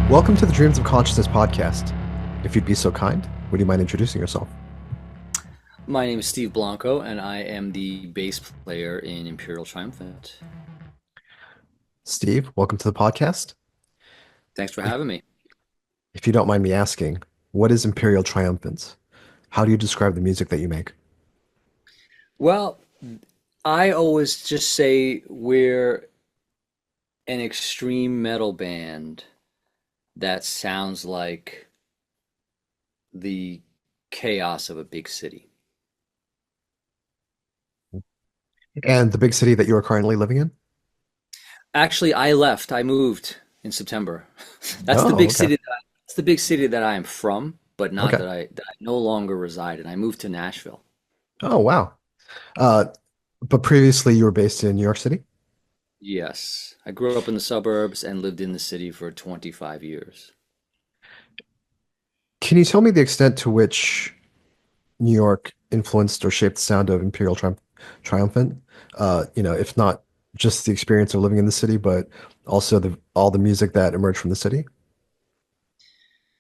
Welcome to the Dreams of Consciousness podcast. If you'd be so kind, would you mind introducing yourself? My name is Steve Blanco, and I am the bass player in Imperial Triumphant. Steve, welcome to the podcast. Thanks for If, having me. if you don't mind me asking, what is Imperial Triumphant? How do you describe the music that you make? Well, I always just say we're an extreme metal band that sounds like the chaos of a big city. And the big city that you are currently living in? Actually, I left. I moved in September. That's the Oh, big okay. city that's the big city that I am from, but not Okay. that I no longer reside in. I moved to Nashville. Oh, wow. Uh, but previously you were based in New York City? Yes. I grew up in the suburbs and lived in the city for 25 years. Can you tell me the extent to which New York influenced or shaped the sound of Triumphant? If not just the experience of living in the city, but also the all the music that emerged from the city?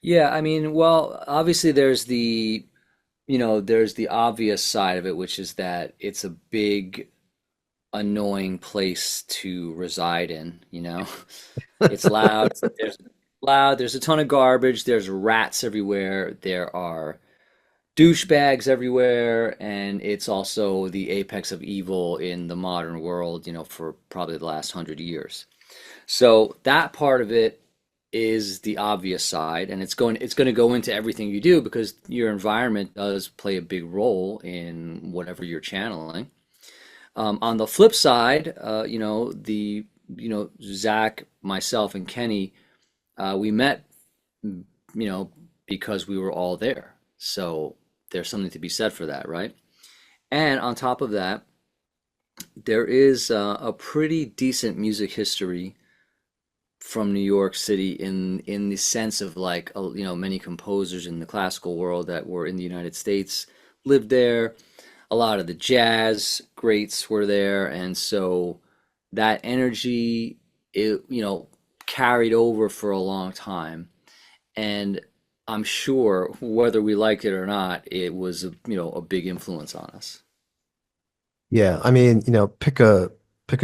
Yeah, I mean, well, obviously there's the obvious side of it, which is that it's a big, annoying place to reside in, you know? It's loud, there's a ton of garbage, there's rats everywhere, there are douchebags everywhere, and it's also the apex of evil in the modern world, for probably the last 100 years. So that part of it is the obvious side, and it's going to go into everything you do because your environment does play a big role in whatever you're channeling. On the flip side, Zach, myself, and Kenny, we met, because we were all there. So there's something to be said for that, right? And on top of that, there is a pretty decent music history from New York City in the sense of like many composers in the classical world that were in the United States lived there. A lot of the jazz greats were there, and so that energy it carried over for a long time. And I'm sure whether we liked it or not, it was a big influence on us. Yeah, I mean, pick a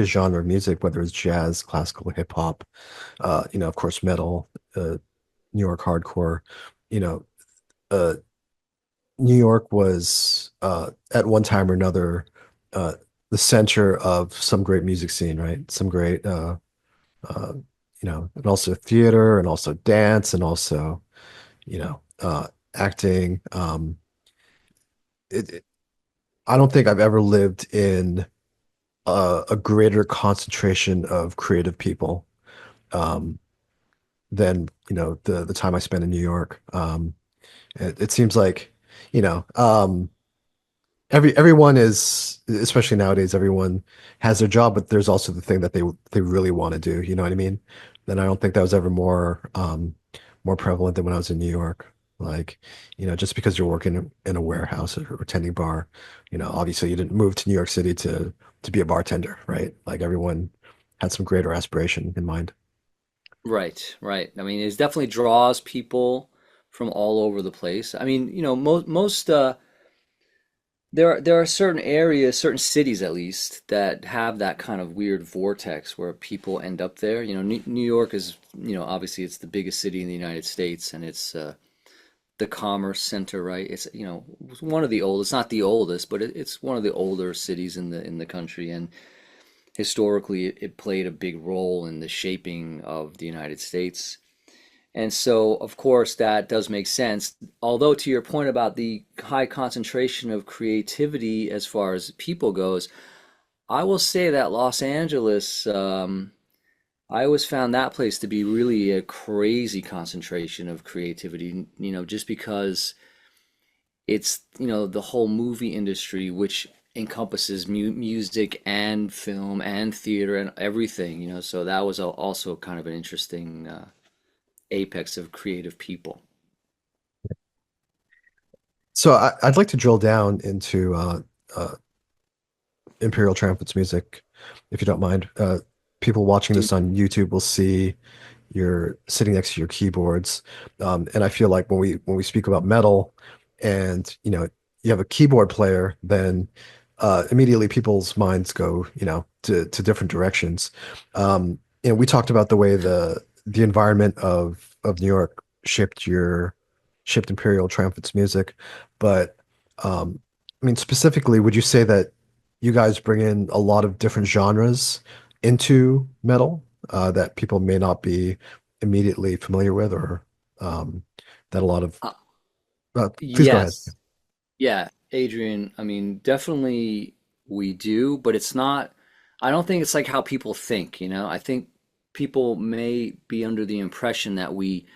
genre of music, whether it's jazz, classical, hip hop, of course, metal, New York hardcore. You know, uh, New York was at one time or another uh, the center of some great music scene, right? Some great, uh, and also theater, and also dance, and also, acting. It, I don't think I've ever lived in a greater concentration of creative people um, than the time I spent in New York. It seems like you know everyone is, especially nowadays, everyone has their job, but there's also the thing that they really want to do. You know what I mean? And I don't think that was ever more prevalent than when I was in New York. Like, just because you're working in a warehouse or tending bar, obviously you didn't move to New York City to be a bartender, right? Like everyone had some greater aspiration in mind. Right, right. I mean, it definitely draws people from all over the place. I mean, most there are certain areas, certain cities at least, that have that kind of weird vortex where people end up there. New York is, obviously it's the biggest city in the United States, and it's the commerce center, right? It's one of the oldest, not the oldest, but it's one of the older cities in the country, and historically it played a big role in the shaping of the United States. And so, of course, that does make sense. Although, to your point about the high concentration of creativity as far as people goes, I will say that Los Angeles, I always found that place to be really a crazy concentration of creativity, just because it's, the whole movie industry, which encompasses music and film and theater and everything, so that was also kind of an interesting apex of creative people. So I'd like to drill down into Imperial Triumphant's music, if you don't mind. People watching Do this on YouTube will see, you're sitting next to your keyboards. And I feel like when we speak about metal and, you have a keyboard player, then immediately people's minds go, to different directions. We talked about the way the environment of New York shaped Imperial Triumphant's music, but I mean, specifically, would you say that you guys bring in a lot of different genres into metal that people may not be immediately familiar with, or that a lot of Uh, please go ahead. yes. Yeah, Adrian, I mean, definitely we do, but it's not, I don't think it's like how people think, you know? I think people may be under the impression that we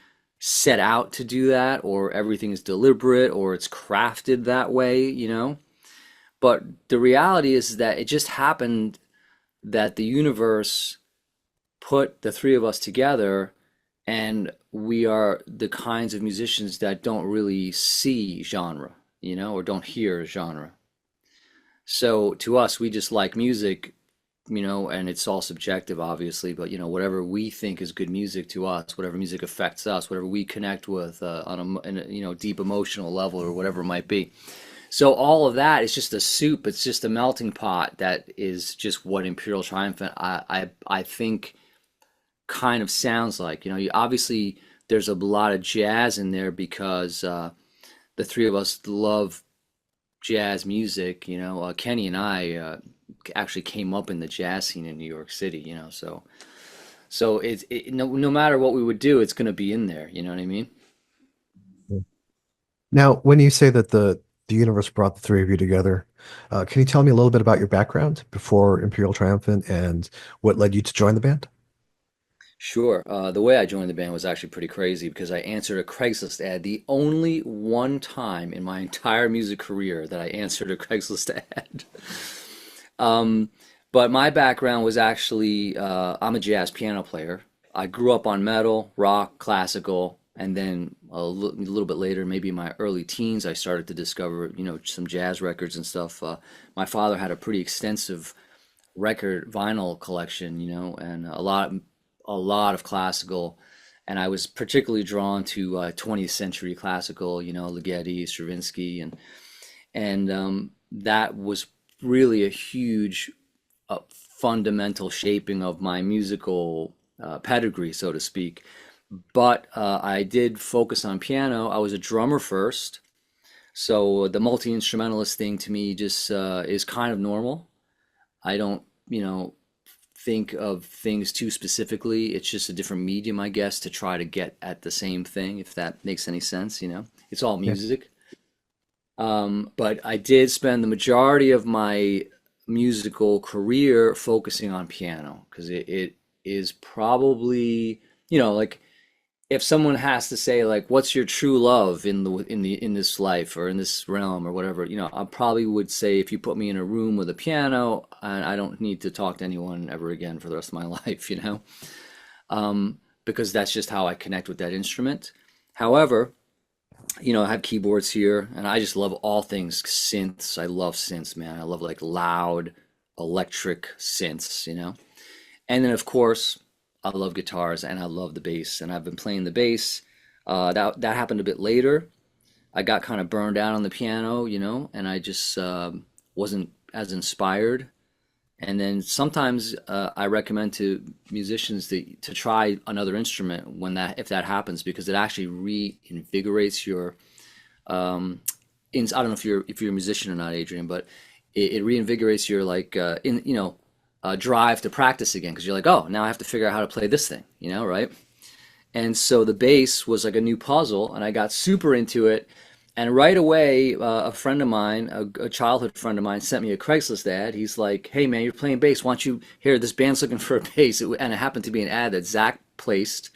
set out to do that or everything is deliberate or it's crafted that way, you know? But the reality is that it just happened that the universe put the three of us together and we are the kinds of musicians that don't really see genre, you know, or don't hear genre. So to us, we just like music, you know, and it's all subjective, obviously, but you know, whatever we think is good music to us, whatever music affects us, whatever we connect with in a, you know, deep emotional level or whatever it might be. So all of that is just a soup. It's just a melting pot that is just what Imperial Triumphant I think kind of sounds like. You know, you obviously there's a lot of jazz in there because the three of us love jazz music. You know, Kenny and I actually came up in the jazz scene in New York City. You know, so no matter what we would do, it's going to be in there. You know what I mean? Now, when you say that the universe brought the three of you together, can you tell me a little bit about your background before Imperial Triumphant and what led you to join the band? Sure. The way I joined the band was actually pretty crazy because I answered a Craigslist ad. The only one time in my entire music career that I answered a Craigslist ad. Um, but my background was actually I'm a jazz piano player. I grew up on metal, rock, classical, and then little bit later, maybe in my early teens, I started to discover, you know, some jazz records and stuff. My father had a pretty extensive record vinyl collection, you know, and a lot of classical. And I was particularly drawn to 20th century classical, you know, Ligeti, Stravinsky, and that was really a huge fundamental shaping of my musical pedigree, so to speak. But I did focus on piano. I was a drummer first, so the multi-instrumentalist thing to me just is kind of normal. I don't, you know, think of things too specifically. It's just a different medium, I guess, to try to get at the same thing, if that makes any sense, you know. It's all Yeah. music. But I did spend the majority of my musical career focusing on piano because it is probably, you know, like if someone has to say like what's your true love in this life or in this realm or whatever, you know, I probably would say if you put me in a room with a piano, I don't need to talk to anyone ever again for the rest of my life, you know, because that's just how I connect with that instrument. However, you know, I have keyboards here, and I just love all things synths. I love synths, man. I love like loud electric synths, you know. And then of course, I love guitars and I love the bass, and I've been playing the bass. That happened a bit later. I got kind of burned out on the piano, you know, and I just wasn't as inspired. And then sometimes I recommend to musicians to try another instrument when that if that happens because it actually reinvigorates your I don't know if you're a musician or not, Adrian, but it reinvigorates your like in you know drive to practice again because you're like, oh, now I have to figure out how to play this thing, you know, right? And so the bass was like a new puzzle, and I got super into it. And right away, a friend of mine, a childhood friend of mine, sent me a Craigslist ad. He's like, "Hey man, you're playing bass. Why don't you here? This band's looking for a bass." And it happened to be an ad that Zach placed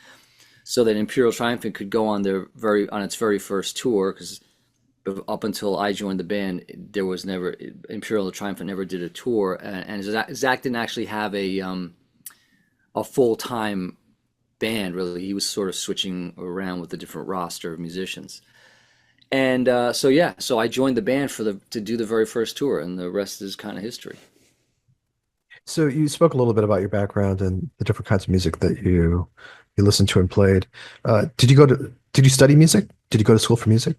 so that Imperial Triumphant could go on on its very first tour because up until I joined the band, there was never Imperial Triumphant never did a tour, and Zach didn't actually have a full time band really. He was sort of switching around with a different roster of musicians, and so yeah, so I joined the band for the to do the very first tour, and the rest is kind of history. So you spoke a little bit about your background and the different kinds of music that you listened to and played. Did you study music? Did you go to school for music?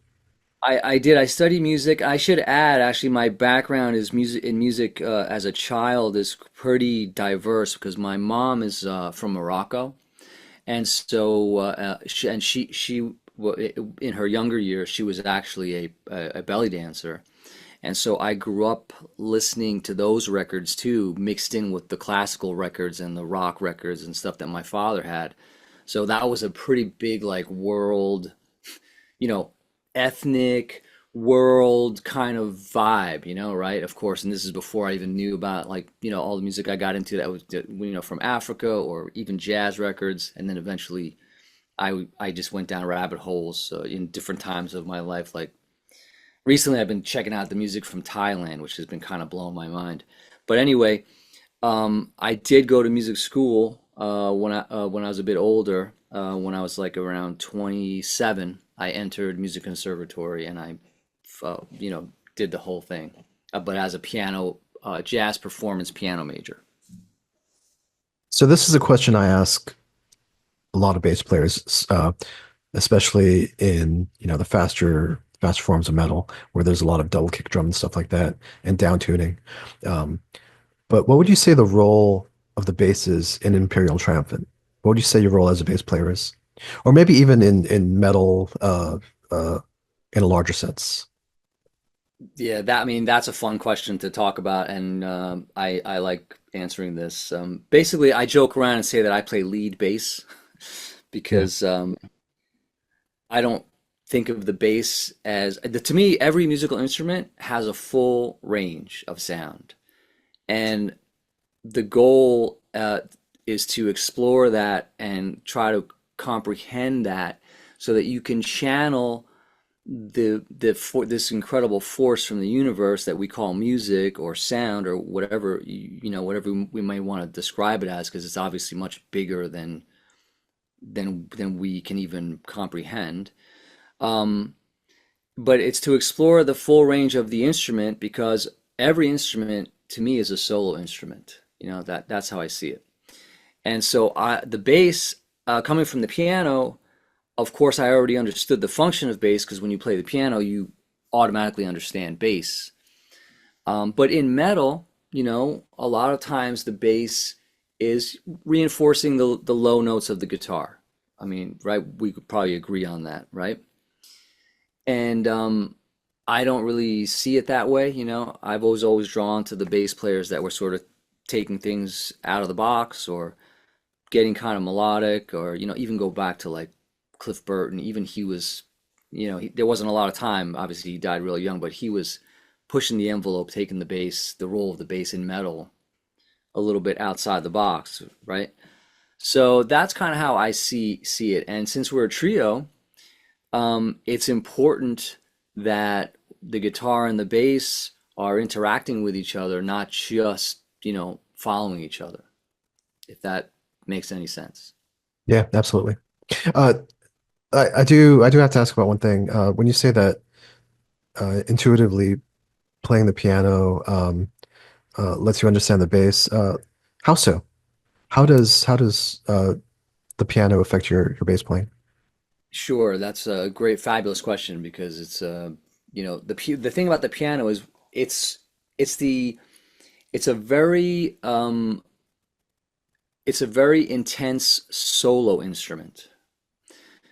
I did. I studied music. I should add, actually, my background is music as a child is pretty diverse because my mom is from Morocco, and so in her younger years she was actually a belly dancer, and so I grew up listening to those records too, mixed in with the classical records and the rock records and stuff that my father had. So that was a pretty big like world, you know, ethnic world kind of vibe, right? Of course, and this is before I even knew about like, all the music I got into that was, from Africa or even jazz records. And then eventually I just went down rabbit holes in different times of my life. Like recently I've been checking out the music from Thailand, which has been kind of blowing my mind. But anyway, I did go to music school when I was a bit older. When I was like around 27, I entered music conservatory and did the whole thing. But as a jazz performance piano major. So this is a question I ask a lot of bass players, especially in, the faster forms of metal, where there's a lot of double kick drum and stuff like that, and down tuning. Um, but what would you say the role of the bass is in Imperial Triumphant? What would you say your role as a bass player is? Or maybe even in metal, in a larger sense. Yeah, I mean that's a fun question to talk about, and I like answering this. Basically, I joke around and say that I play lead bass Yeah. because I don't think of the bass to me, every musical instrument has a full range of sound. And the goal is to explore that and try to comprehend that so that you can channel this incredible force from the universe that we call music or sound or whatever whatever we might want to describe it as, because it's obviously much bigger than we can even comprehend. Um, but it's to explore the full range of the instrument because every instrument to me is a solo instrument. That's how I see it. And so the bass coming from the piano, of course, I already understood the function of bass because when you play the piano, you automatically understand bass. But in metal, a lot of times the bass is reinforcing the low notes of the guitar. I mean, right? We could probably agree on that, right? And I don't really see it that way. I've always drawn to the bass players that were sort of taking things out of the box or getting kind of melodic, or even go back to like Cliff Burton. Even he was, there wasn't a lot of time. Obviously, he died really young, but he was pushing the envelope, taking the role of the bass in metal a little bit outside the box, right? So that's kind of how I see it. And since we're a trio, it's important that the guitar and the bass are interacting with each other, not just, following each other, if that makes any sense. Yeah, absolutely. Uh, I do have to ask about one thing. When you say that intuitively playing the piano lets you understand the bass, how so? How does the piano affect your bass playing? Sure, that's a great, fabulous question because it's the thing about the piano is it's it's the it's a very it's a very intense solo instrument.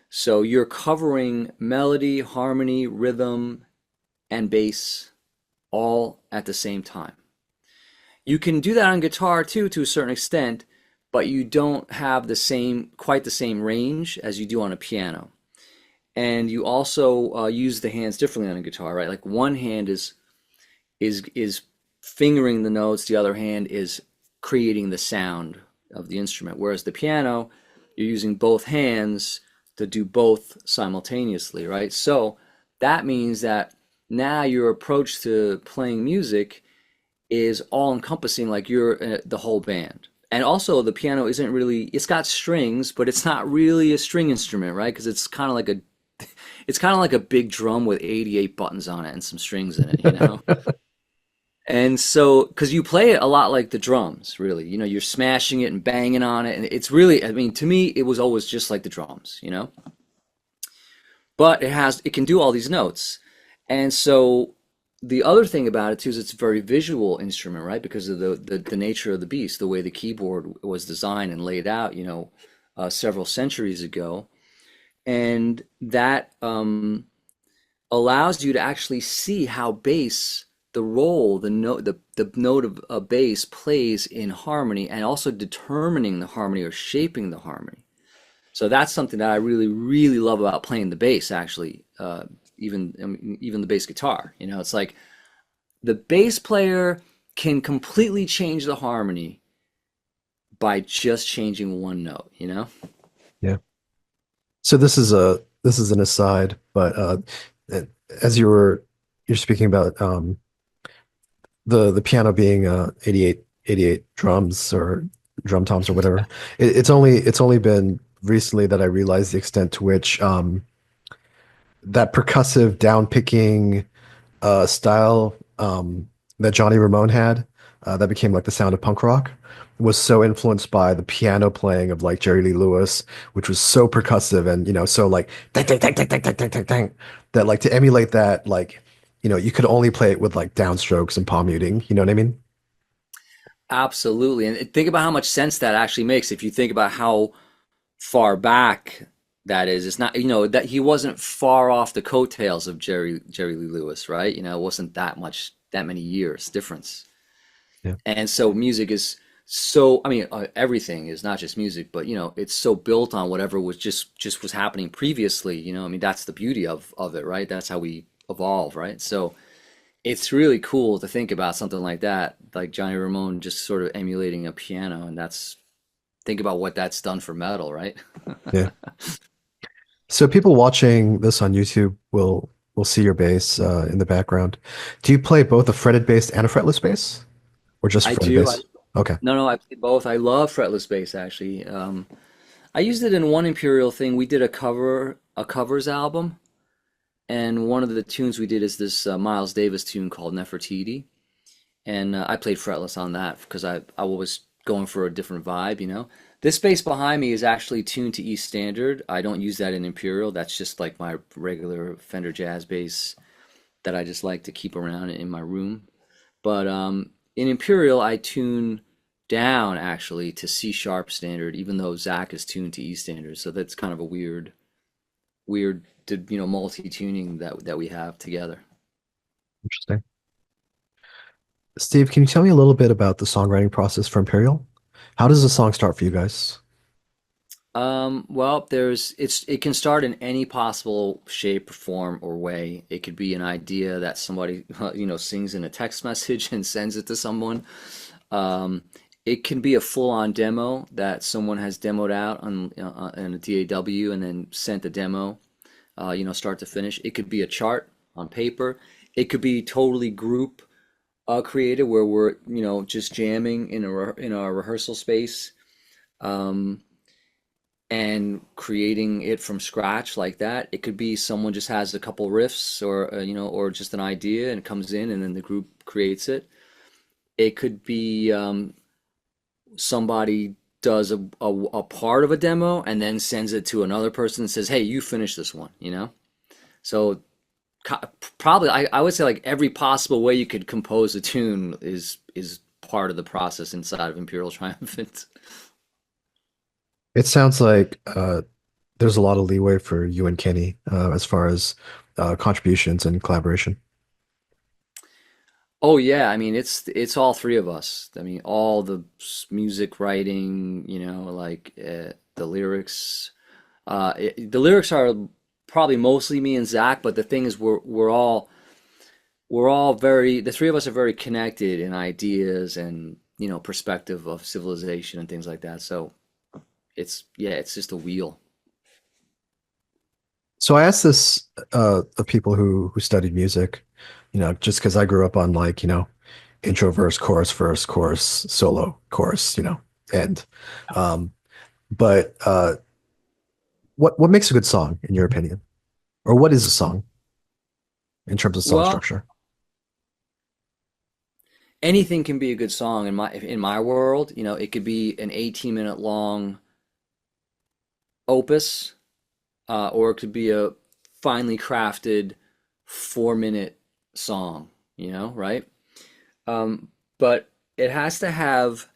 So you're covering melody, harmony, rhythm, and bass all at the same time. You can do that on guitar too, to a certain extent, but you don't have quite the same range as you do on a piano. And you also use the hands differently on a guitar, right? Like one hand is fingering the notes, the other hand is creating the sound of the instrument. Whereas the piano, you're using both hands to do both simultaneously, right? So that means that now your approach to playing music is all encompassing, like you're the whole band. And also, the piano isn't really, it's got strings, but it's not really a string instrument, right? Because it's kind of like a big drum with 88 buttons on it and some strings in it, you know? And so, because you play it a lot like the drums, really, you're smashing it and banging on it, and it's really, I mean, to me, it was always just like the drums. But it can do all these notes. And so the other thing about it too is it's a very visual instrument, right? Because of the nature of the beast, the way the keyboard was designed and laid out, several centuries ago. And that allows you to actually see how bass, the role, the note of a bass plays in harmony and also determining the harmony or shaping the harmony. So that's something that I really, really love about playing the bass, actually. Even the bass guitar. It's like the bass player can completely change the harmony by just changing one note. Yeah. So this is an aside, but as you're speaking about the piano being 88 drums or drum toms or whatever, it's only been recently that I realized the extent to which that percussive down picking style that Johnny Ramone had that became like the sound of punk rock was so influenced by the piano playing of like Jerry Lee Lewis, which was so percussive and so like dang, dang, dang, dang, dang, dang, dang, dang, dang, that like to emulate that like you could only play it with like downstrokes and palm muting. You know what I mean? Absolutely. And think about how much sense that actually makes if you think about how far back that is. It's not, that he wasn't far off the coattails of Jerry Lee Lewis, right? It wasn't that many years difference. Yeah, And so music is so, I mean, everything is not just music, but it's so built on whatever was just was happening previously. I mean, that's the beauty of it, right? That's how we evolve, right? So it's really cool to think about something like that, like Johnny Ramone just sort of emulating a piano, and think about what that's done for metal, right? yeah. So people watching this on YouTube will see your bass in the background. Do you play both a fretted bass and a fretless bass, or just I fretted do. bass? Okay. No, I play both. I love fretless bass actually. I used it in one Imperial thing. We did a covers album, and one of the tunes we did is this Miles Davis tune called Nefertiti, and I played fretless on that because I was going for a different vibe. This bass behind me is actually tuned to E standard. I don't use that in Imperial. That's just like my regular Fender Jazz bass that I just like to keep around in my room. But in Imperial, I tune down actually to C sharp standard, even though Zach is tuned to E standard. So that's kind of a weird, multi-tuning that we have together. Interesting. Steve, can you tell me a little bit about the songwriting process for Imperial? How does the song start for you guys? Well, it can start in any possible shape, form, or way. It could be an idea that somebody, sings in a text message and sends it to someone. Um, it can be a full-on demo that someone has demoed out on a DAW and then sent the demo, start to finish. It could be a chart on paper. It could be totally group created where we're, just jamming in our rehearsal space. Um, and creating it from scratch like that. It could be someone just has a couple riffs or or just an idea and comes in and then the group creates it. It could be somebody does a part of a demo and then sends it to another person and says, "Hey, you finish this one." So probably I would say like every possible way you could compose a tune is part of the process inside of Imperial Triumphant. It sounds like there's a lot of leeway for you and Kenny as far as contributions and collaboration. Oh yeah, I mean it's all three of us. I mean all the music writing, like the lyrics. The lyrics are probably mostly me and Zach, but the thing is we're all very the three of us are very connected in ideas and perspective of civilization and things like that. So it's just a wheel. So I asked this of people who studied music, just because I grew up on like, intro verse, chorus, solo, chorus, and um, but what makes a good song in your opinion? Or what is a song in terms of song Well, structure? anything can be a good song in my world. You know, it could be an 18-minute long opus, or it could be a finely crafted 4-minute song. You know, right? But it has to have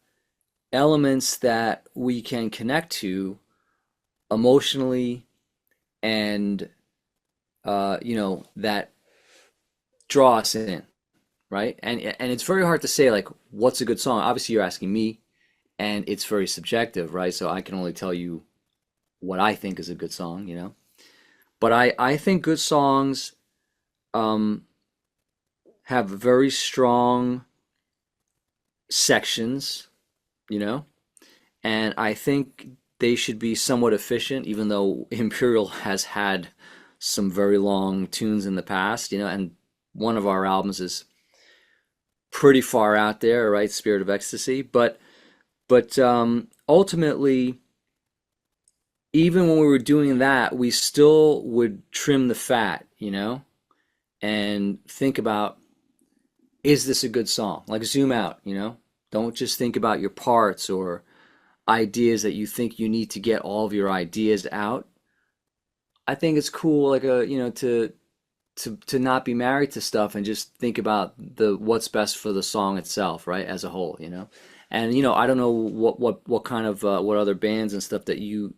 elements that we can connect to emotionally, and that draw us in, right? And it's very hard to say like what's a good song. Obviously, you're asking me, and it's very subjective, right? So I can only tell you what I think is a good song, you know. But I think good songs um, have very strong sections, you know, and I think they should be somewhat efficient, even though Imperial has had some very long tunes in the past, you know, and one of our albums is pretty far out there, right? Spirit of Ecstasy, but ultimately, even when we were doing that, we still would trim the fat, you know, and think about, is this a good song? Like zoom out, you know. Don't just think about your parts or ideas that you think you need to get all of your ideas out. I think it's cool, like to not be married to stuff and just think about the what's best for the song itself, right, as a whole, you know. And I don't know what kind of what other bands and stuff that you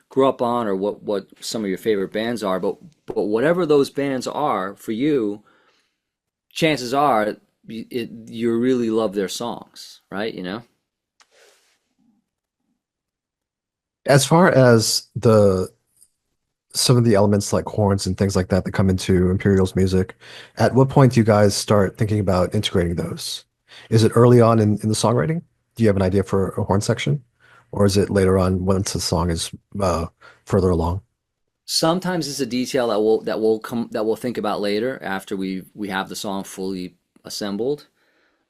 grew up on, or what some of your favorite bands are, but whatever those bands are for you, chances are you really love their songs, right? You know. As far as the some of the elements like horns and things like that that come into Imperial's music, at what point do you guys start thinking about integrating those? Is it early on in the songwriting? Do you have an idea for a horn section? Or is it later on once the song is further along? Sometimes it's a detail that we'll think about later after we have the song fully assembled.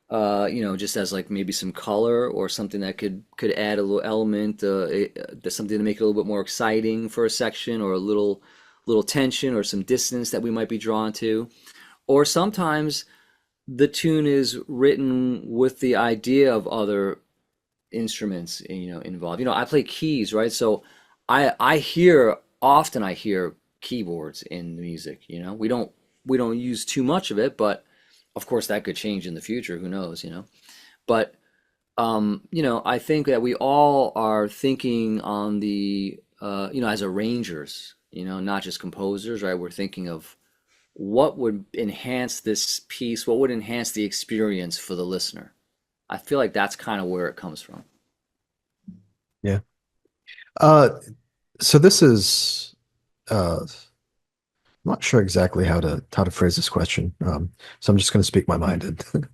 Just as like maybe some color or something that could add a little element, something to make it a little bit more exciting for a section, or a little tension or some distance that we might be drawn to. Or sometimes the tune is written with the idea of other instruments, involved. I play keys, right? So I hear keyboards in the music. We don't use too much of it, but of course that could change in the future. Who knows, But I think that we all are thinking on the as arrangers, not just composers, right? We're thinking of what would enhance this piece, what would enhance the experience for the listener. I feel like that's kind of where it comes from. Yeah. Uh, so this is I'm not sure exactly how to phrase this question. So I'm just going to speak my mind and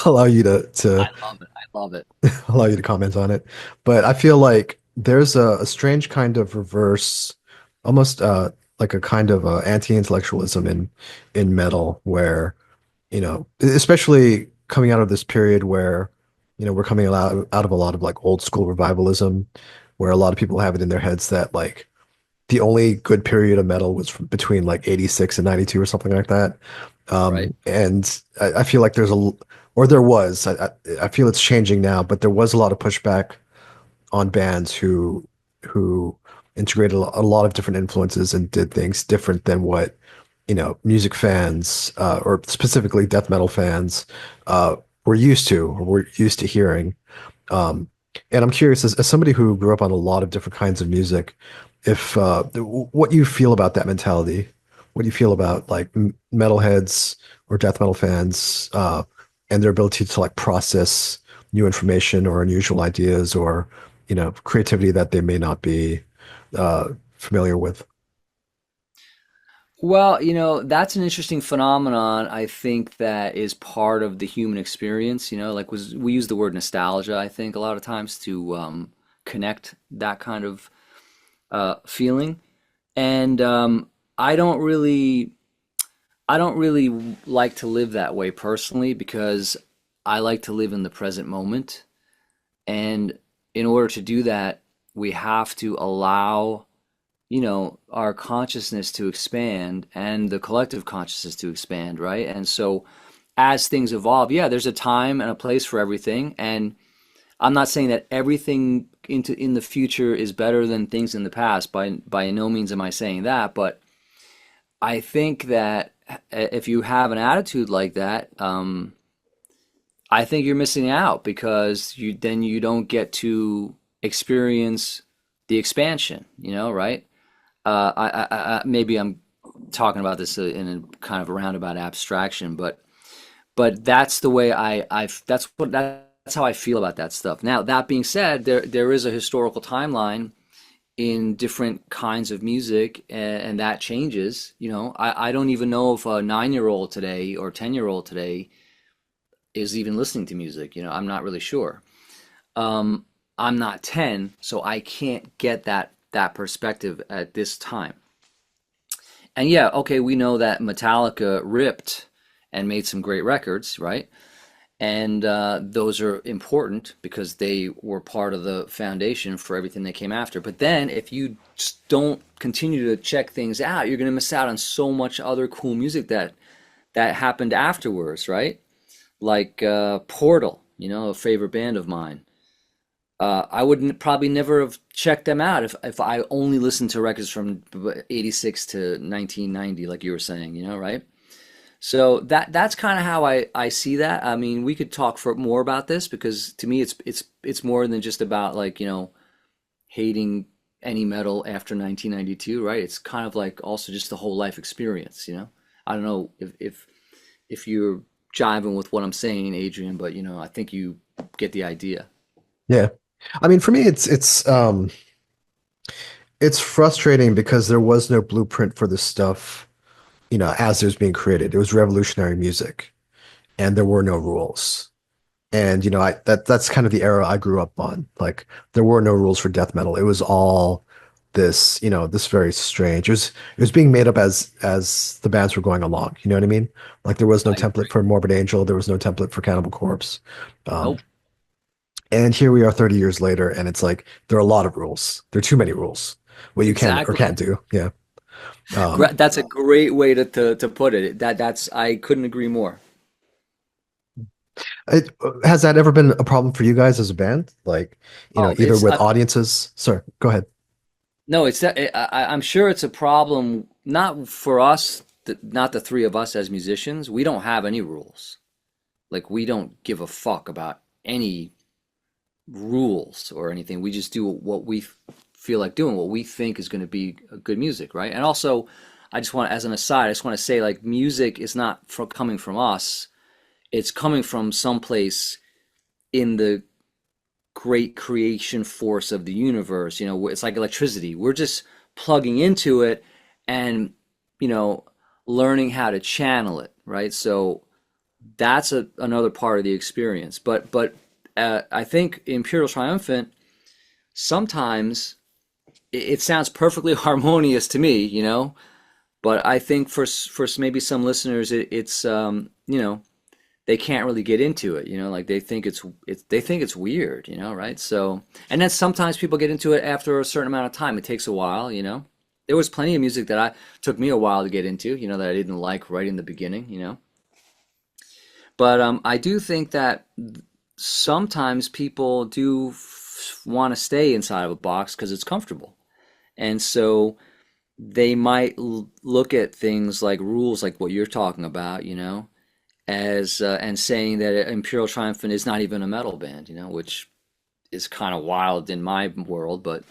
allow you to I love it. I love it. allow you to comment on it. But I feel like there's a strange kind of reverse, almost like a kind of anti-intellectualism in metal, where especially coming out of this period where we're coming out of a lot of like old school revivalism, where a lot of people have it in their heads that like the only good period of metal was from between like 86 and 92 or something like that. Right. And I feel like or there was, I feel it's changing now, but there was a lot of pushback on bands who integrated a lot of different influences and did things different than what, music fans, or specifically death metal fans, were used to or were used to hearing. Um, and I'm curious, as somebody who grew up on a lot of different kinds of music, if what you feel about that mentality, what do you feel about like metalheads or death metal fans, and their ability to like process new information or unusual ideas or creativity that they may not be familiar with? Well, that's an interesting phenomenon. I think that is part of the human experience. Like we use the word nostalgia, I think, a lot of times to connect that kind of feeling. And I don't really, I don't really like to live that way personally, because I like to live in the present moment. And in order to do that, we have to allow our consciousness to expand and the collective consciousness to expand, right? And so as things evolve, yeah, there's a time and a place for everything. And I'm not saying that everything in the future is better than things in the past. By no means am I saying that, but I think that if you have an attitude like that, I think you're missing out because you don't get to experience the expansion, right? Maybe I'm talking about this in a kind of roundabout abstraction, but that's the way that's how I feel about that stuff. Now, that being said, there is a historical timeline in different kinds of music, and that changes. I don't even know if a 9-year-old today or 10-year-old today is even listening to music. I'm not really sure. I'm not 10, so I can't get that perspective at this time. And yeah, okay, we know that Metallica ripped and made some great records, right? And those are important because they were part of the foundation for everything that came after. But then, if you just don't continue to check things out, you're going to miss out on so much other cool music that happened afterwards, right? Like Portal, a favorite band of mine. I would probably never have checked them out if I only listened to records from '86 to 1990, like you were saying, right? So that's kind of how I see that. I mean, we could talk for more about this because to me it's more than just about like, hating any metal after 1992, right? It's kind of like also just the whole life experience. I don't know if you're jiving with what I'm saying, Adrian, but I think you get the idea. Yeah. I mean, for me, it's frustrating because there was no blueprint for this stuff, as it was being created. It was revolutionary music, and there were no rules. And that's kind of the era I grew up on. Like there were no rules for death metal. It was all this, this very strange. It was being made up as the bands were going along. You know what I mean? Like there was no I template agree. for Morbid Angel. There was no template for Cannibal Corpse. Um, Nope. and here we are 30 years later, and it's like there are a lot of rules. There are too many rules. What you can or Exactly. can't do. Yeah. Um, That's a great way to put it. That's I couldn't agree more. has that ever been a problem for you guys as a band? Like, Oh, either it's with audiences? Sorry, go ahead. no, it's that I'm sure it's a problem not for us, not the three of us as musicians. We don't have any rules. Like we don't give a fuck about any rules or anything. We just do what we feel like doing, what we think is going to be good music, right? And also, I just want, as an aside, I just want to say, like, music is not coming from us. It's coming from someplace in the great creation force of the universe. It's like electricity. We're just plugging into it and, you know, learning how to channel it, right? So that's another part of the experience. But I think Imperial Triumphant sometimes it sounds perfectly harmonious to me, but I think for maybe some listeners it's they can't really get into it, like they think it's weird, right? So and then sometimes people get into it after a certain amount of time. It takes a while. There was plenty of music that I took me a while to get into, that I didn't like right in the beginning. But I do think that sometimes people do want to stay inside of a box because it's comfortable. And so they might look at things like rules, like what you're talking about, as and saying that Imperial Triumphant is not even a metal band, which is kind of wild in my world, but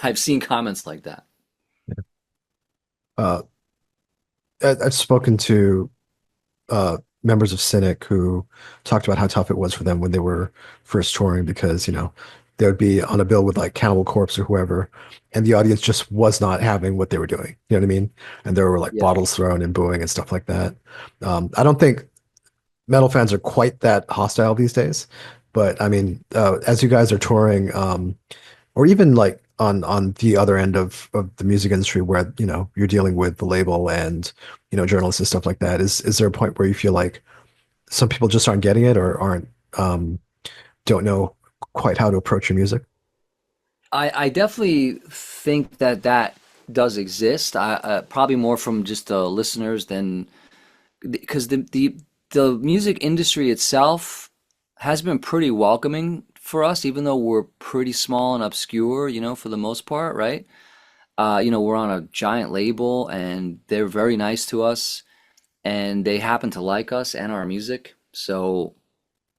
I've seen comments like that. Uh, I've spoken to members of Cynic who talked about how tough it was for them when they were first touring because, they would be on a bill with like Cannibal Corpse or whoever, and the audience just was not having what they were doing. You know what I mean? And there were like Yeah. bottles thrown and booing and stuff like that. I don't think metal fans are quite that hostile these days, but I mean, as you guys are touring, or even like on the other end of the music industry where you're dealing with the label and journalists and stuff like that, is there a point where you feel like some people just aren't getting it or aren't don't know quite how to approach your music? I definitely think that does exist. Probably more from just listeners than because the the music industry itself has been pretty welcoming for us, even though we're pretty small and obscure, for the most part, right? We're on a giant label and they're very nice to us and they happen to like us and our music. So,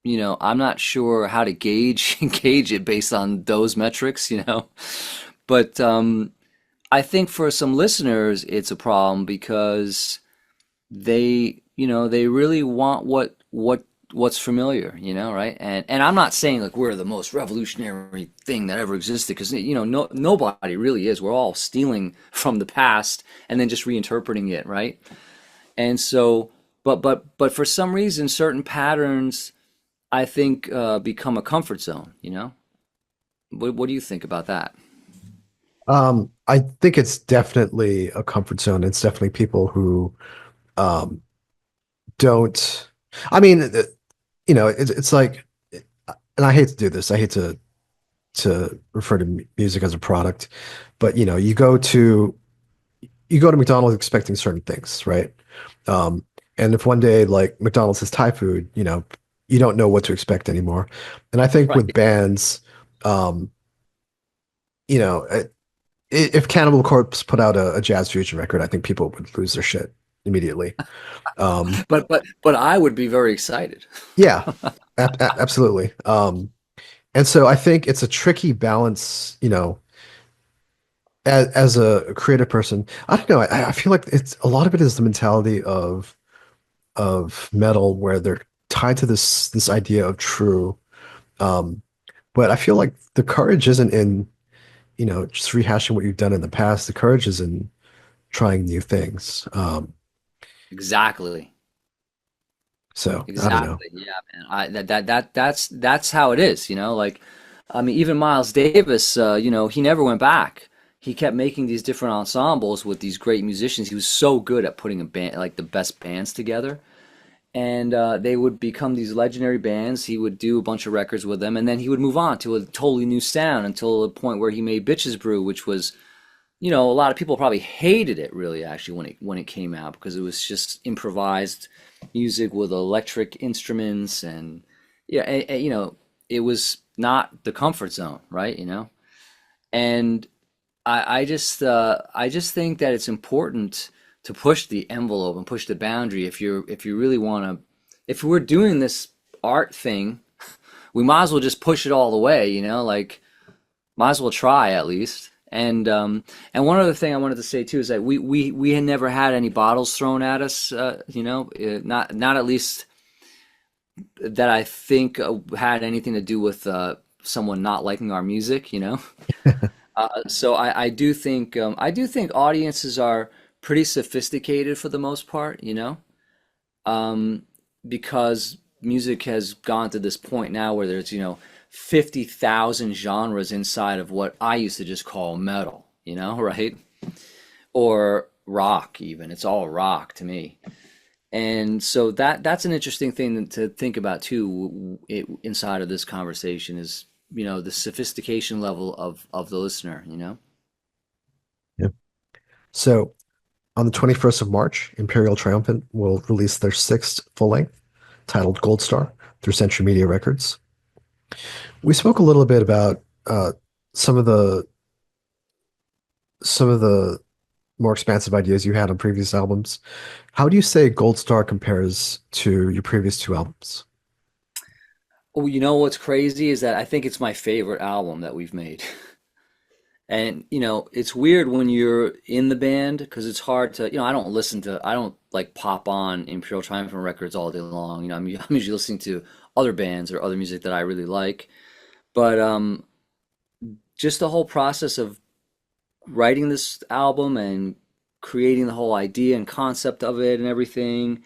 I'm not sure how to gauge gauge it based on those metrics. But I think for some listeners it's a problem because they really want what's familiar, right? And I'm not saying like we're the most revolutionary thing that ever existed because nobody really is. We're all stealing from the past and then just reinterpreting it, right? And so, but for some reason, certain patterns I think become a comfort zone. What do you think about that? I think it's definitely a comfort zone. It's definitely people who um, don't. I mean, it's like, and I hate to do this. I hate to refer to music as a product, but you go to McDonald's expecting certain things, right? And if one day like McDonald's has Thai food, you don't know what to expect anymore. And I think with Right. bands, um, you know, if Cannibal Corpse put out a jazz fusion record, I think people would lose their shit immediately. Um, But I would be very excited. yeah, absolutely. And so I think it's a tricky balance, as a creative person. I don't know. I feel like it's a lot of it is the mentality of metal where they're tied to this idea of true. Um, but I feel like the courage isn't in, just rehashing what you've done in the past. The courage is in trying new things. Exactly. So I don't know. Exactly. Yeah, man. That's how it is. Like, I mean, even Miles Davis, he never went back. He kept making these different ensembles with these great musicians. He was so good at putting a band, like the best bands together. And they would become these legendary bands. He would do a bunch of records with them, and then he would move on to a totally new sound until the point where he made Bitches Brew, which was, a lot of people probably hated it really actually when it came out because it was just improvised music with electric instruments and yeah, it was not the comfort zone, right? And I just think that it's important to push the envelope and push the boundary if you really want to if we're doing this art thing, we might as well just push it all the way, like might as well try at least. And one other thing I wanted to say too is that we had never had any bottles thrown at us, not at least that I think had anything to do with someone not liking our music. So I do think audiences are pretty sophisticated for the most part, um, because music has gone to this point now where there's 50,000 genres inside of what I used to just call metal, right? Or rock even. It's all rock to me. And so that's an interesting thing to think about too inside of this conversation is the sophistication level of the listener. Yeah. So on the 21st of March, Imperial Triumphant will release their sixth full length titled Gold Star through Century Media Records. We spoke a little bit about some of the some of the more expansive ideas you had on previous albums. How do you say Gold Star compares to your previous two albums? Oh, you know what's crazy is that I think it's my favorite album that we've made. And it's weird when you're in the band because it's hard to, I don't like pop on Imperial Triumphant records all day long. I'm usually listening to other bands or other music that I really like. But just the whole process of writing this album and creating the whole idea and concept of it and everything,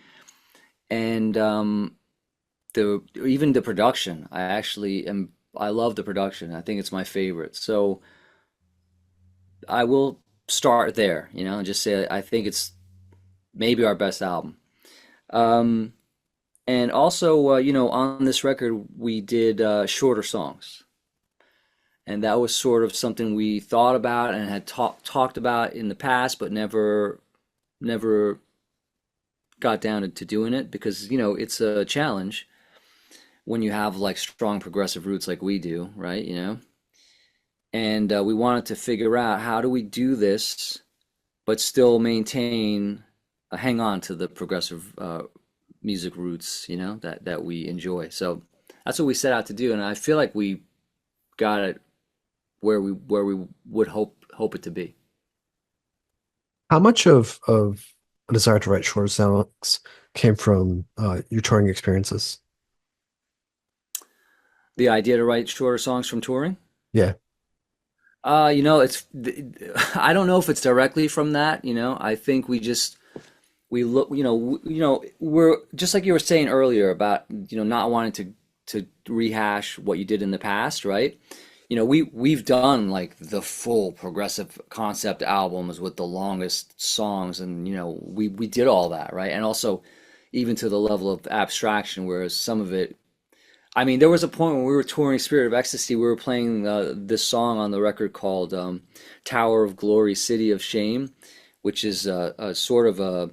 and the even the production, I love the production. I think it's my favorite. So I will start there, and just say I think it's maybe our best album. Um, and also, on this record, we did shorter songs. And that was sort of something we thought about and had talked about in the past, but never got down to doing it because, it's a challenge when you have like strong progressive roots like we do, right? And we wanted to figure out how do we do this, but still maintain, hang on to the progressive music roots, that we enjoy. So that's what we set out to do, and I feel like we got it where we would hope it to be. How much of a desire to write shorter songs came from your touring experiences? The idea to write shorter songs from touring. Yeah. It's I don't know if it's directly from that. I think we look. We're just like you were saying earlier about not wanting to rehash what you did in the past, right? We've done like the full progressive concept albums with the longest songs, and we did all that, right? And also even to the level of abstraction, whereas some of it, I mean, there was a point when we were touring Spirit of Ecstasy, we were playing this song on the record called Tower of Glory, City of Shame, which is a sort of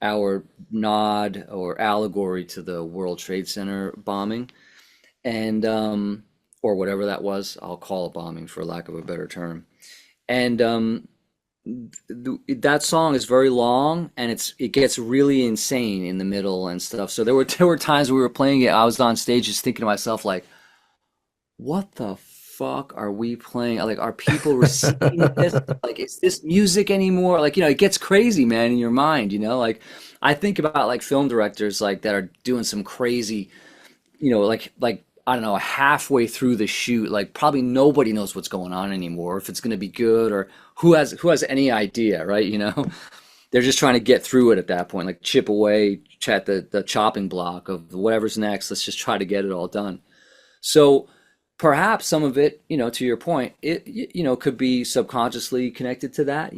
our nod or allegory to the World Trade Center bombing, and or whatever that was. I'll call it bombing for lack of a better term. And that song is very long, and it gets really insane in the middle and stuff. So there were times we were playing it, I was on stage just thinking to myself like, what the fuck are we playing? Like, are people receiving this? Like, is this music anymore? Like, it gets crazy, man, in your mind. Like, I think about like film directors like that are doing some crazy, like I don't know, halfway through the shoot, like probably nobody knows what's going on anymore, if it's going to be good, or who has any idea, right? They're just trying to get through it at that point, like chip away at the chopping block of whatever's next. Let's just try to get it all done. So perhaps some of it, to your point, it could be subconsciously connected to that,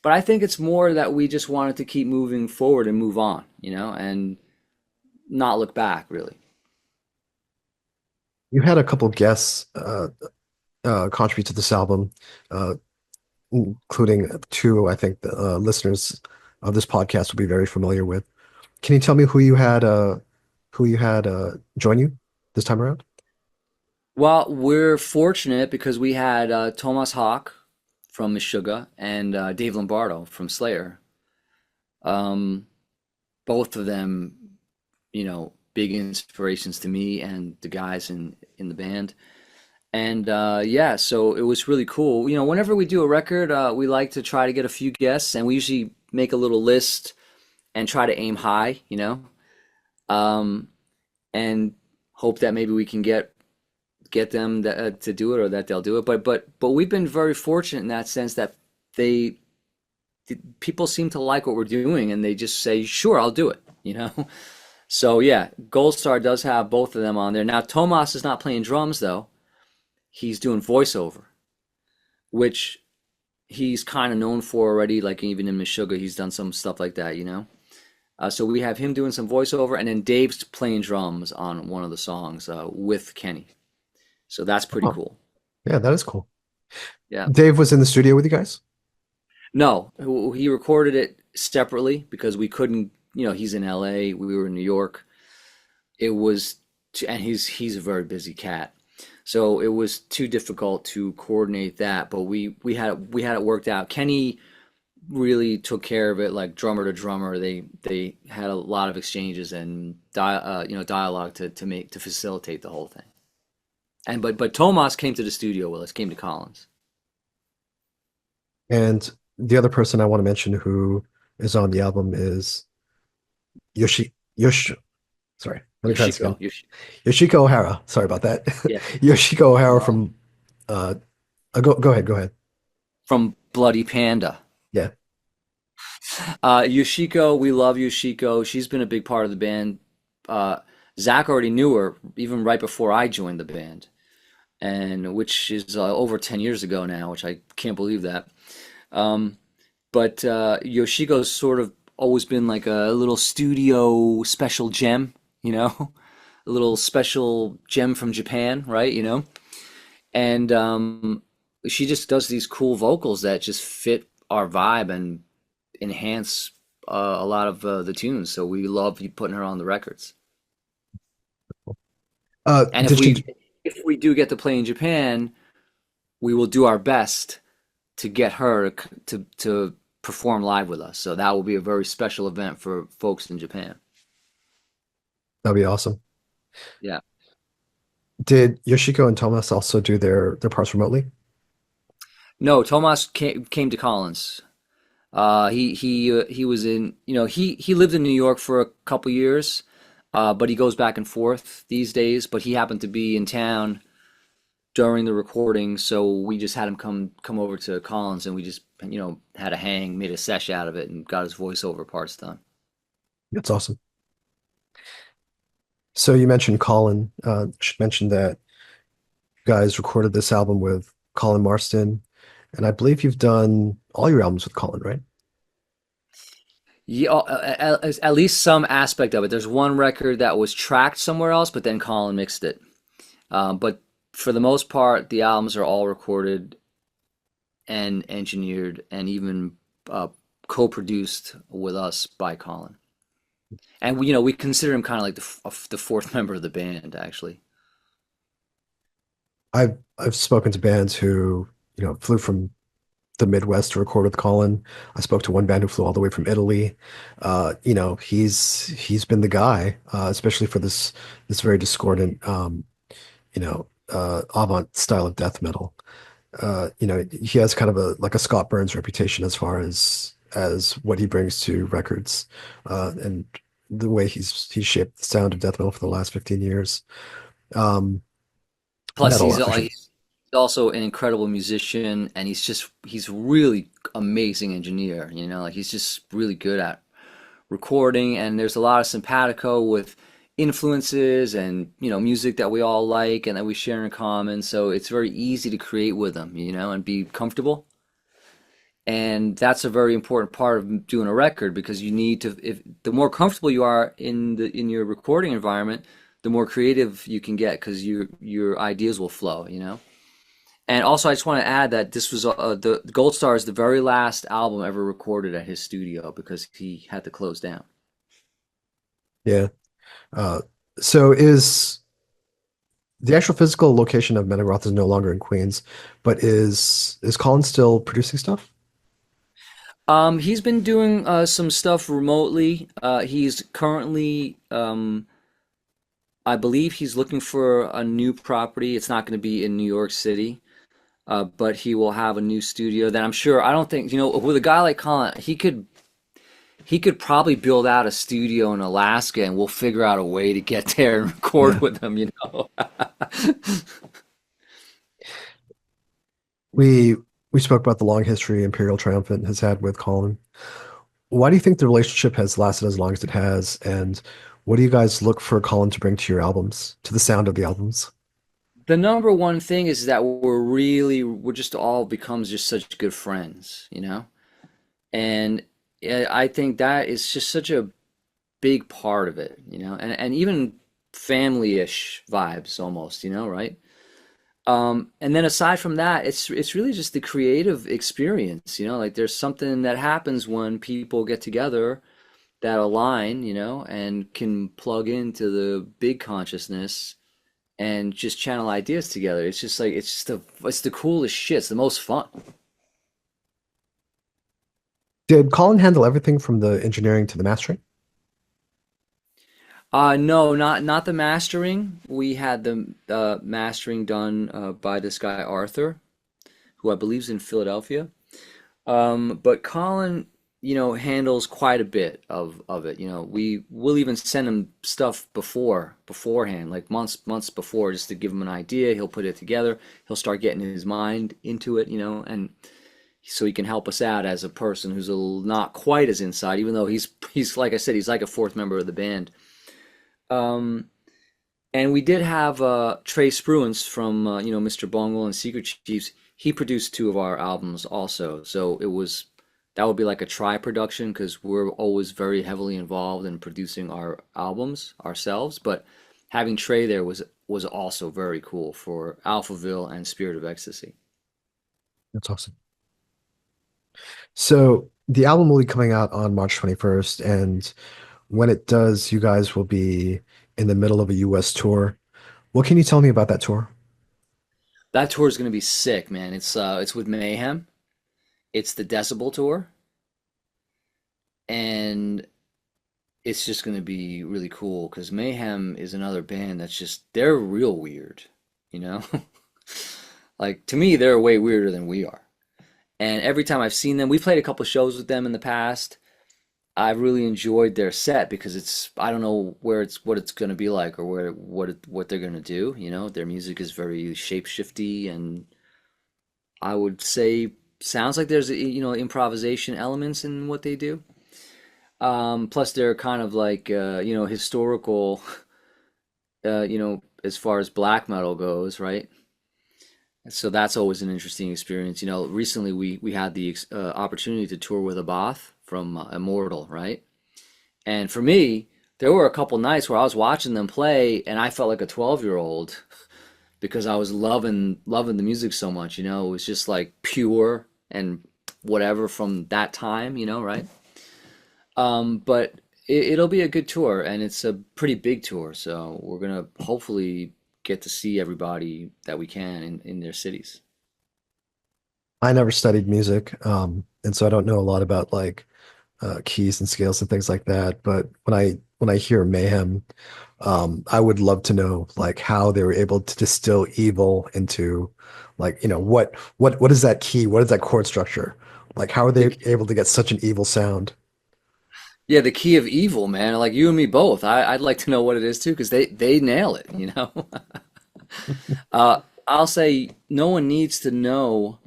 but I think it's more that we just wanted to keep moving forward and move on, and not look back really. You had a couple guests contribute to this album, uh, including two I think the listeners of this podcast will be very familiar with. Can you tell me who you had join you this time around? Well, we're fortunate because we had Thomas Hawk from Meshuggah and Dave Lombardo from Slayer. Um, Both of them, big inspirations to me and the guys in the band. And yeah, so it was really cool. Whenever we do a record, we like to try to get a few guests, and we usually make a little list and try to aim high, um, and hope that maybe we can get them to do it, or that they'll do it. But we've been very fortunate in that sense that they people seem to like what we're doing, and they just say, "Sure, I'll do it." So yeah, Gold Star does have both of them on there. Now Tomas is not playing drums though; he's doing voiceover, which he's kind of known for already. Like even in Meshuggah, he's done some stuff like that. So we have him doing some voiceover, and then Dave's playing drums on one of the songs with Kenny. So that's pretty Oh, cool. yeah, that is cool. Yeah. Dave was in the studio with you guys? No, he recorded it separately because we couldn't, he's in LA, we were in New York. It was, and he's a very busy cat. So it was too difficult to coordinate that, but we had it worked out. Kenny really took care of it like drummer to drummer. They had a lot of exchanges and dialogue to facilitate the whole thing. And but Tomas came to the studio with us, came to Collins. And the other person I want to mention who is on the album is Yoshi. Sorry, let me try this again. Yoshiko Ohara. Sorry about that. Yeah, Yoshiko no Ohara problem. from go ahead. From Bloody Panda. Yeah. Yoshiko, we love Yoshiko. She's been a big part of the band. Uh, Zach already knew her even right before I joined the band, and which is over 10 years ago now, which I can't believe that. Um, but Yoshiko's sort of always been like a little studio special gem, a little special gem from Japan, right? And she just does these cool vocals that just fit our vibe and enhance a lot of the tunes. So we love putting her on the records. And Did she? if we do get to play in Japan, we will do our best to get her to perform live with us. So that will be a very special event for folks in Japan. That'd be awesome. Yeah. Did Yoshiko and Thomas also do their parts remotely? No, Tomas came to Collins. He was in, he lived in New York for a couple years, but he goes back and forth these days. But he happened to be in town during the recording, so we just had him come over to Collins, and we just had a hang, made a sesh out of it, and got his voiceover parts done. That's awesome. So you mentioned Colin. Should mention that you guys recorded this album with Colin Marston, and I believe you've done all your albums with Colin, right? Yeah, at least some aspect of it. There's one record that was tracked somewhere else, but then Colin mixed it. But for the most part, the albums are all recorded and engineered and even uh, co-produced with us by Colin. And we consider him kind of like the fourth member of the band, actually. I've spoken to bands who, flew from the Midwest to record with Colin. I spoke to one band who flew all the way from Italy. He's been the guy, especially for this very discordant, avant style of death metal. He has kind of a like a Scott Burns reputation as far as what he brings to records, and the way he's shaped the sound of death metal for the last 15 years. Um, Plus, Metal, I should. he's also an incredible musician, and he's really amazing engineer. Like he's just really good at recording, and there's a lot of simpatico with influences and music that we all like and that we share in common. So it's very easy to create with him, and be comfortable. And that's a very important part of doing a record because you need to, if the more comfortable you are in your recording environment, the more creative you can get because your ideas will flow. And also, I just want to add that this was the Gold Star is the very last album ever recorded at his studio because he had to close down. Yeah. Uh, so is the actual physical location of Metagroth is no longer in Queens, but is Colin still producing stuff? He's been doing some stuff remotely. He's currently, I believe, he's looking for a new property. It's not going to be in New York City. But he will have a new studio that I'm sure. I don't think with a guy like Colin, he could probably build out a studio in Alaska, and we'll figure out a way to get there and record Yeah. with him. We we spoke about the long history Imperial Triumphant has had with Colin. Why do you think the relationship has lasted as long as it has? And what do you guys look for Colin to bring to your albums, to the sound of the albums? The number one thing is that we're just all becomes just such good friends. And I think that is just such a big part of it. And even family-ish vibes almost, right? And then aside from that, it's really just the creative experience. Like there's something that happens when people get together that align, and can plug into the big consciousness and just channel ideas together. It's just like it's the coolest shit. It's the most fun. Did Colin handle everything from the engineering to the mastering? No, not the mastering. We had the mastering done by this guy Arthur, who I believe is in Philadelphia. But Colin, handles quite a bit of it. We will even send him stuff beforehand, like months before, just to give him an idea. He'll put it together. He'll start getting his mind into it, and so he can help us out as a person who's not quite as inside, even though he's like I said, he's like a fourth member of the band. Um, and we did have Trey Spruance from Mr. Bungle and Secret Chiefs. He produced two of our albums also, so that would be like a try production because we're always very heavily involved in producing our albums ourselves. But having Trey there was also very cool for Alphaville and Spirit of Ecstasy. That's awesome. So the album will be coming out on March 21st, and when it does, you guys will be in the middle of a US tour. What can you tell me about that tour? That tour is going to be sick, man. It's with Mayhem. It's the Decibel tour, and it's just going to be really cool because Mayhem is another band that's just they're real weird, you know? Like to me, they're way weirder than we are. And every time I've seen them, we played a couple shows with them in the past. I've really enjoyed their set because it's I don't know where it's what it's going to be like or what they're going to do, you know? Their music is very shapeshifty and I would say sounds like there's improvisation elements in what they do. Plus they're kind of like historical as far as black metal goes, right? So that's always an interesting experience. You know, recently we had the opportunity to tour with Abath from Immortal, right? And for me, there were a couple nights where I was watching them play, and I felt like a 12-year-old because I was loving the music so much. You know, it was just like pure and whatever from that time. You know, right? But it'll be a good tour, and it's a pretty big tour. So we're gonna hopefully get to see everybody that we can in their cities. I never studied music, and so I don't know a lot about like keys and scales and things like that. But when I hear Mayhem, I would love to know like how they were able to distill evil into like, what is that key? What is that chord structure? Like how are they The, able to get such an evil sound? yeah, the key of evil, man. Like you and me both. I'd like to know what it is too, because they nail it, you know? I'll say no one needs to know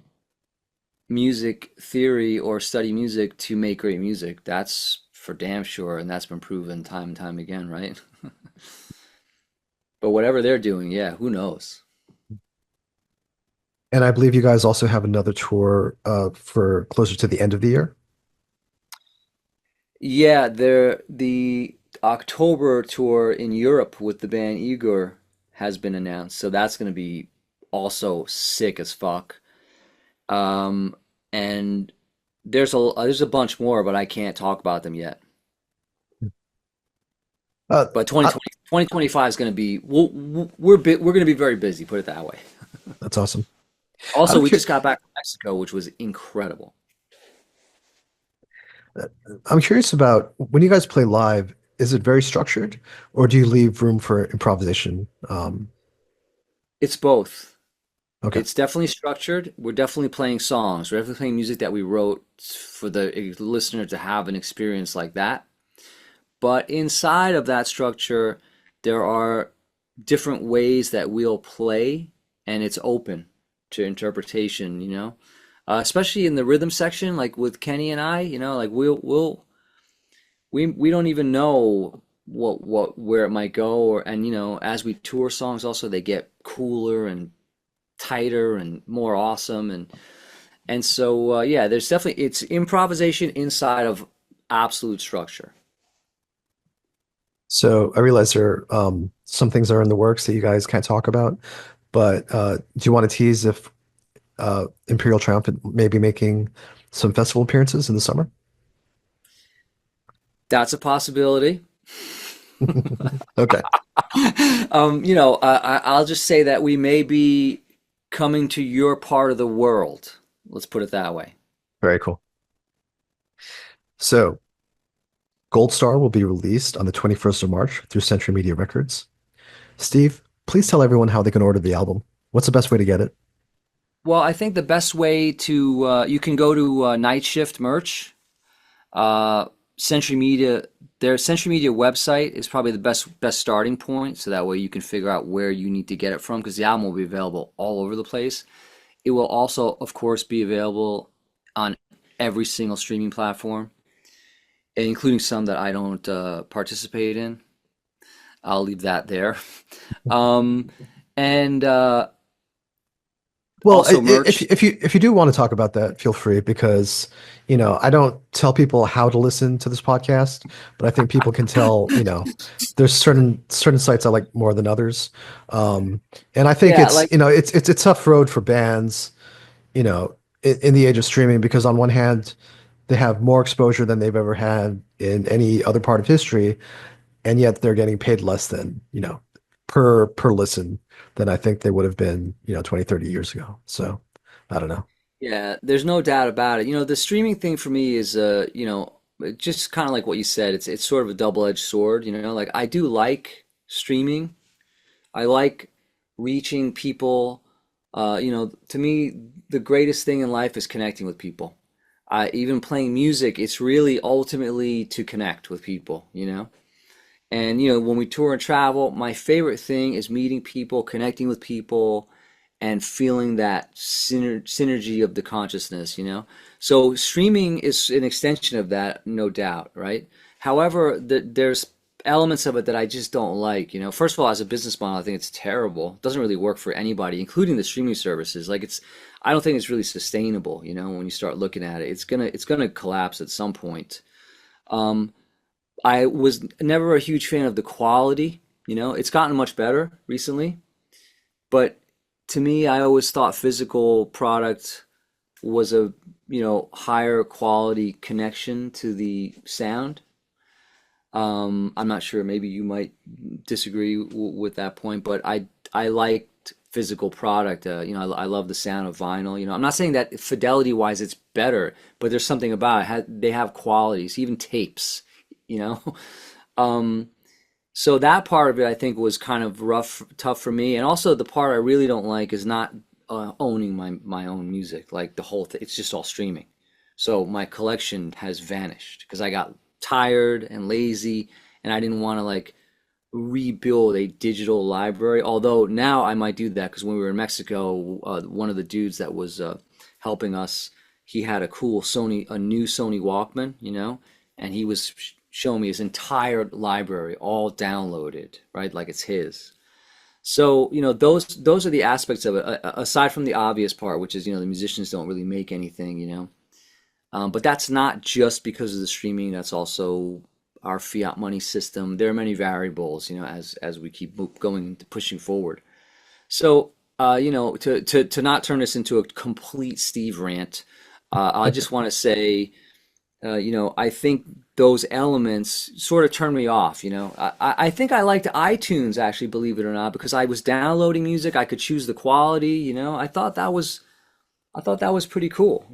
music theory or study music to make great music. That's for damn sure, and that's been proven time and time again, right? But whatever they're doing, yeah, who knows? And I believe you guys also have another tour for closer to the end of the year. Yeah, the October tour in Europe with the band Igor has been announced, so that's going to be also sick as fuck. Um, and there's a bunch more, but I can't talk about them yet. Uh, But I, 2025 is going to be we're going to be very busy, put it that way. that's awesome. Also, I'm we cu just got back from Mexico, which was incredible. I'm curious about when you guys play live, is it very structured or do you leave room for improvisation? It's both. Okay. It's definitely structured. We're definitely playing songs. We're definitely playing music that we wrote for the listener to have an experience like that. But inside of that structure, there are different ways that we'll play, and it's open to interpretation, you know? Especially in the rhythm section, like with Kenny and I, you know, like we don't even know what where it might go, or and as we tour songs, also they get cooler and tighter and more awesome, and so yeah, there's definitely it's improvisation inside of absolute structure. So I realize there are some things are in the works that you guys can't talk about, but do you want to tease if Imperial Triumphant may be making some festival appearances in the summer? That's a possibility. Okay, I'll just say that we may be coming to your part of the world. Let's put it that way. very cool. So Gold Star will be released on the 21st of March through Century Media Records. Steve, please tell everyone how they can order the album. What's the best way to get it? Well, I think the best way to you can go to Night Shift merch. Century Media, their Century Media website is probably the best starting point, so that way you can figure out where you need to get it from because the album will be available all over the place. It will also, of course, be available on every single streaming platform, including some that I don't participate in. I'll leave that there. Um, and Well, also merch. if you do want to talk about that, feel free because, I don't tell people how to listen to this podcast, but I think people can tell, there's certain sites I like more than others. Um, and I think Yeah, it's, like it's a tough road for bands, in the age of streaming because on one hand, they have more exposure than they've ever had in any other part of history, and yet they're getting paid less than, per listen than I think they would have been, 20, 30 years ago. So I don't know. Yeah, there's no doubt about it. The streaming thing for me is, just kind of like what you said. It's sort of a double-edged sword. Like I do like streaming. I like reaching people. To me, the greatest thing in life is connecting with people. Even playing music, it's really ultimately to connect with people. And when we tour and travel, my favorite thing is meeting people, connecting with people, and feeling that synergy of the consciousness. So streaming is an extension of that, no doubt, right? However, there's elements of it that I just don't like. First of all, as a business model, I think it's terrible. It doesn't really work for anybody, including the streaming services. Like I don't think it's really sustainable. When you start looking at it, it's gonna collapse at some point. Um, I was never a huge fan of the quality. It's gotten much better recently, but to me, I always thought physical product was a higher quality connection to the sound. I'm not sure. Maybe you might disagree with that point, but I liked physical product. I love the sound of vinyl. I'm not saying that fidelity wise it's better, but there's something about it. They have qualities, even tapes. You know. Um, so that part of it, I think, was kind of rough, tough for me. And also, the part I really don't like is not owning my own music, like the whole thing. It's just all streaming. So my collection has vanished because I got tired and lazy, and I didn't want to like rebuild a digital library. Although now I might do that because when we were in Mexico, one of the dudes that was helping us, he had a new Sony Walkman, and he was showing me his entire library all downloaded, right? Like it's his. So, those are the aspects of it, aside from the obvious part, which is, the musicians don't really make anything. But that's not just because of the streaming. That's also our fiat money system. There are many variables, as we keep going, pushing forward. So, to not turn this into a complete Steve rant, I just want to say, I think those elements sort of turned me off. I think I liked iTunes actually, believe it or not, because I was downloading music. I could choose the quality. I thought that was pretty cool.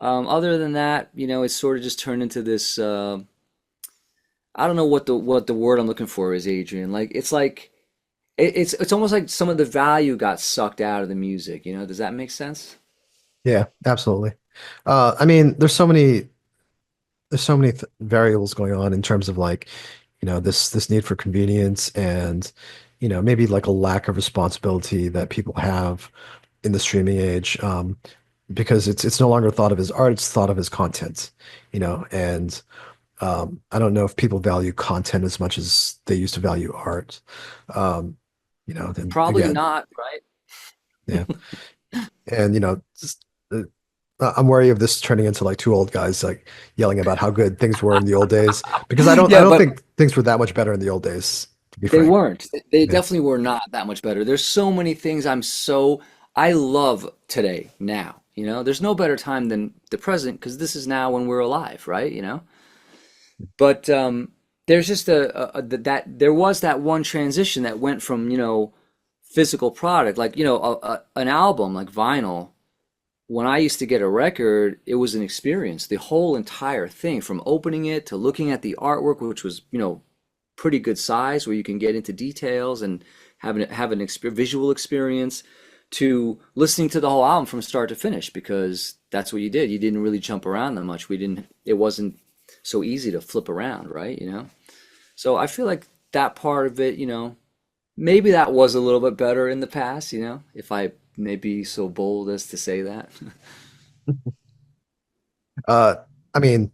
Other than that, it's sort of just turned into this. I don't know what the word I'm looking for is, Adrian. Like it's almost like some of the value got sucked out of the music. Does that make sense? Yeah, absolutely. I mean, there's so many variables going on in terms of like, this need for convenience and, maybe like a lack of responsibility that people have in the streaming age, because it's no longer thought of as art, it's thought of as content, and I don't know if people value content as much as they used to value art. Um, then Probably again, not, right? yeah, and just, I'm wary of this turning into like two old guys like yelling about how good things were in the old days because I Yeah, don't but think things were that much better in the old days, to be they frank. weren't. They Yeah. definitely were not that much better. There's so many things I love today, now. There's no better time than the present because this is now when we're alive, right? But there's just that there was that one transition that went from, physical product, like, an album like vinyl. When I used to get a record, it was an experience. The whole entire thing, from opening it to looking at the artwork, which was, pretty good size, where you can get into details and have an visual experience, to listening to the whole album from start to finish, because that's what you did. You didn't really jump around that much. It wasn't so easy to flip around, right? So I feel like that part of it, maybe that was a little bit better in the past, if I may be so bold as to say that. Uh, I mean,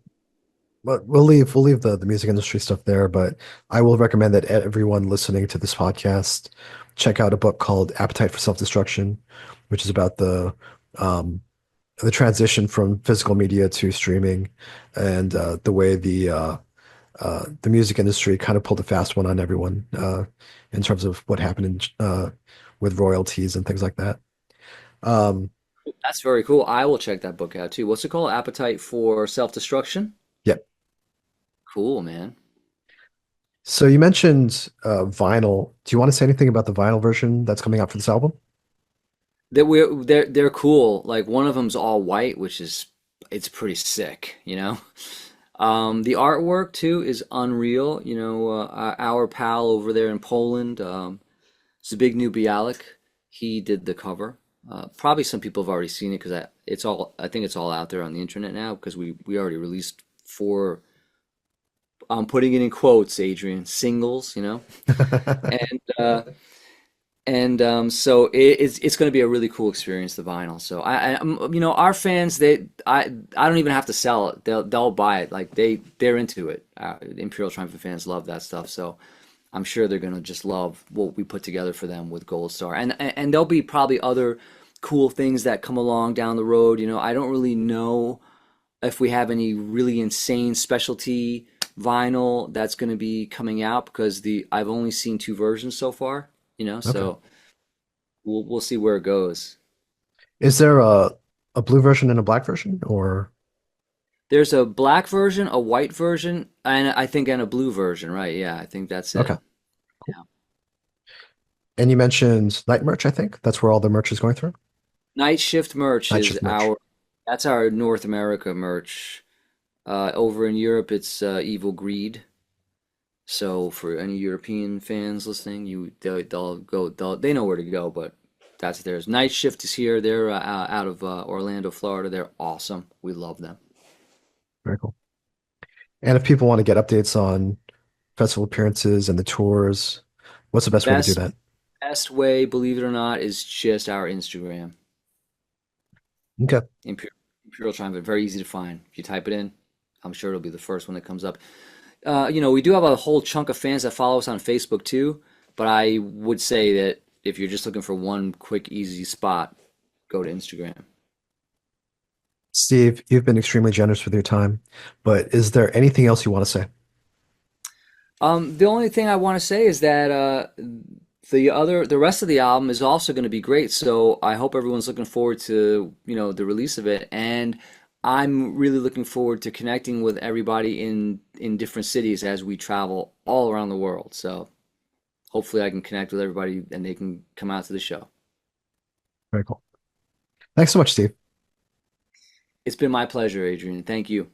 we'll leave the music industry stuff there, but I will recommend that everyone listening to this podcast check out a book called Appetite for Self-Destruction, which is about um, the transition from physical media to streaming and the way the music industry kind of pulled a fast one on everyone in terms of what happened with royalties and things like that. Um, That's very cool. I will check that book out too. What's it called? Appetite for Self-Destruction? Yep. Cool, man. So you mentioned vinyl. Do you want to say anything about the vinyl version that's coming out for this album? They're cool. Like one of them's all white, which is it's pretty sick, you know? The artwork too is unreal. Our pal over there in Poland, Zbigniew Bialik, he did the cover. Probably some people have already seen it because I think it's all out there on the internet now because we already released four. I'm putting it in quotes, Adrian, singles, and so it's going to be a really cool experience, the vinyl. So our fans, I don't even have to sell it; they'll buy it. Like they're into it. Imperial Triumphant fans love that stuff. So I'm sure they're going to just love what we put together for them with Gold Star, and there'll be probably other cool things that come along down the road. I don't really know if we have any really insane specialty vinyl that's going to be coming out because the I've only seen two versions so far. Okay. So we'll see where it goes. Is there a blue version and a black version, or There's a black version, a white version, and I think and a blue version, right? Yeah, I think that's okay, it. cool. Yeah. And you mentioned night merch, I think. That's where all the merch is going through. Night Shift merch Night is shift merch. our North America merch. Over in Europe, it's Evil Greed. So for any European fans listening, they know where to go, but that's theirs. Night Shift is here. They're out of Orlando, Florida. They're awesome. We love them. Very cool. And if people want to get updates on festival appearances and the tours, what's the best way to do Best that? best way, believe it or not, is just our Instagram. Okay. Imperial Triumphant, very easy to find. If you type it in, I'm sure it'll be the first one that comes up. We do have a whole chunk of fans that follow us on Facebook too, but I would say that if you're just looking for one quick, easy spot, go to Instagram. Steve, you've been extremely generous with your time, but is there anything else you want to say? The only thing I want to say is that the rest of the album is also going to be great. So I hope everyone's looking forward to the release of it, and I'm really looking forward to connecting with everybody in different cities as we travel all around the world. So hopefully I can connect with everybody and they can come out to the show. Very cool. Thanks so much, Steve. It's been my pleasure, Adrian. Thank you.